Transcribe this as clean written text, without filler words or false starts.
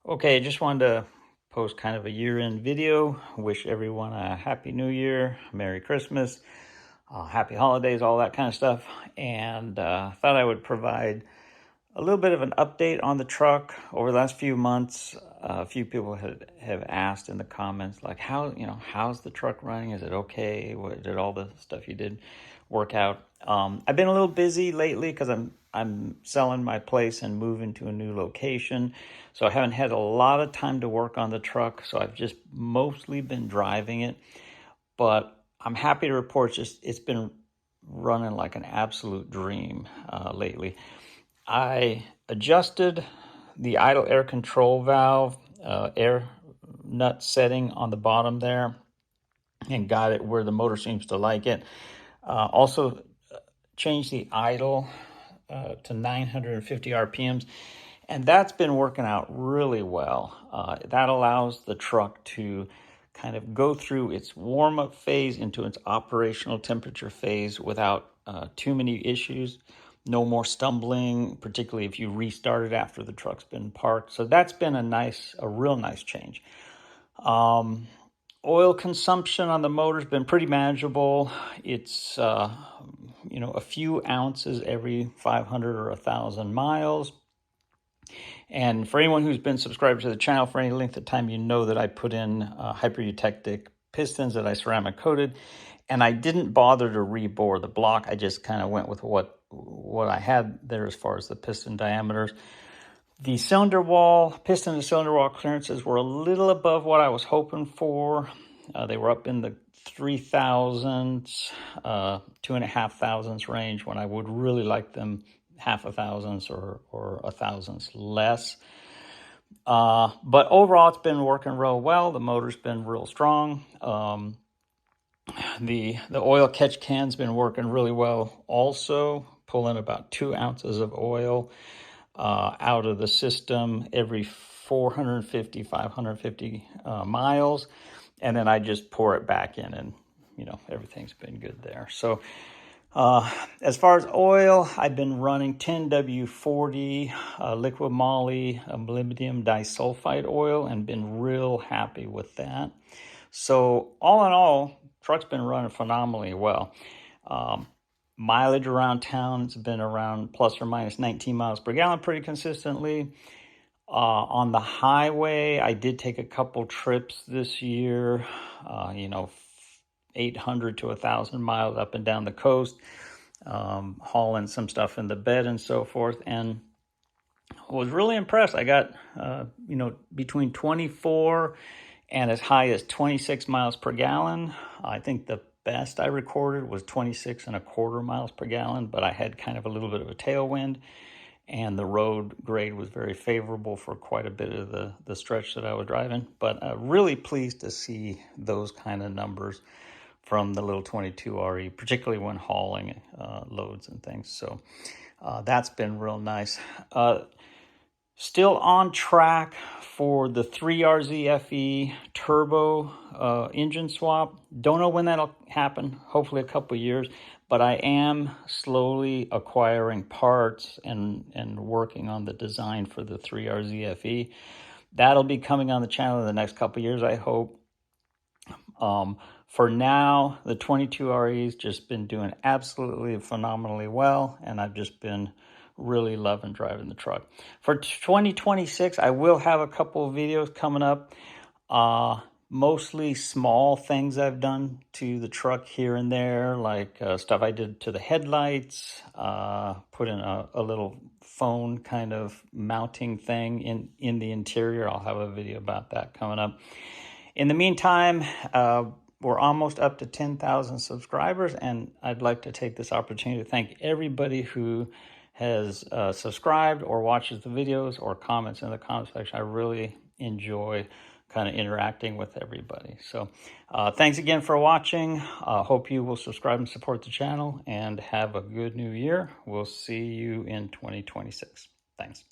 Okay, I just wanted to post kind of a year-end video. Wish everyone a happy new year, Merry Christmas, happy holidays, all that kind of stuff. And thought I would provide a little bit of an update on the truck over the last few months. A few people have asked in the comments, like, how's the truck running? Is it okay? Did all the stuff you did work out? I've been a little busy lately because I'm selling my place and moving to a new location, so I haven't had a lot of time to work on the truck. So I've just mostly been driving it, but I'm happy to report it's been running like an absolute dream lately. I adjusted the idle air control valve, air nut setting on the bottom there, and got it where the motor seems to like it. Also changed the idle to 950 RPMs, and that's been working out really well. That allows the truck to kind of go through its warm-up phase into its operational temperature phase without too many issues. No more stumbling, particularly if you restart it after the truck's been parked. So that's been a real nice change. Oil consumption on the motor's been pretty manageable. It's a few ounces every 500 or 1,000 miles. And for anyone who's been subscribed to the channel for any length of time, you know that I put in hyper-eutectic pistons that I ceramic coated, and I didn't bother to rebore the block. I just kind of went with what I had there as far as the piston diameters. The piston to cylinder wall clearances were a little above what I was hoping for. They were up in the 3,000s, 2,500s range, when I would really like them half a thousandths or a thousandths less. But overall, it's been working real well. The motor's been real strong. The oil catch can's been working really well also, pulling about 2 ounces of oil out of the system every 450, 550 miles. And then I just pour it back in, and everything's been good there. So as far as oil, I've been running 10W40 liquid moly molybdenum disulfide oil and been real happy with that. So all in all, truck's been running phenomenally well. Mileage around town, it's been around plus or minus 19 miles per gallon pretty consistently. On the highway, I did take a couple trips this year, 800 to 1,000 miles up and down the coast, hauling some stuff in the bed and so forth, and was really impressed. I got, between 24 and as high as 26 miles per gallon. I think the best I recorded was 26.25 miles per gallon, but I had kind of a little bit of a tailwind, and the road grade was very favorable for quite a bit of the stretch that I was driving. But really pleased to see those kind of numbers from the little 22RE, particularly when hauling loads and things. So that's been real nice. Still on track for the 3RZ FE turbo engine swap. Don't know when that'll happen, hopefully a couple years, but I am slowly acquiring parts and working on the design for the 3RZ FE. That'll be coming on the channel in the next couple years, I hope. For now, the 22RE's just been doing absolutely phenomenally well, and I've just been really loving driving the truck. For 2026, I will have a couple of videos coming up, mostly small things I've done to the truck here and there, like stuff I did to the headlights, put in a little phone kind of mounting thing in the interior. I'll have a video about that coming up. In the meantime, we're almost up to 10,000 subscribers, and I'd like to take this opportunity to thank everybody who has subscribed or watches the videos or comments in the comment section. I really enjoy kind of interacting with everybody. So thanks again for watching. Hope you will subscribe and support the channel, and have a good new year. We'll see you in 2026. Thanks.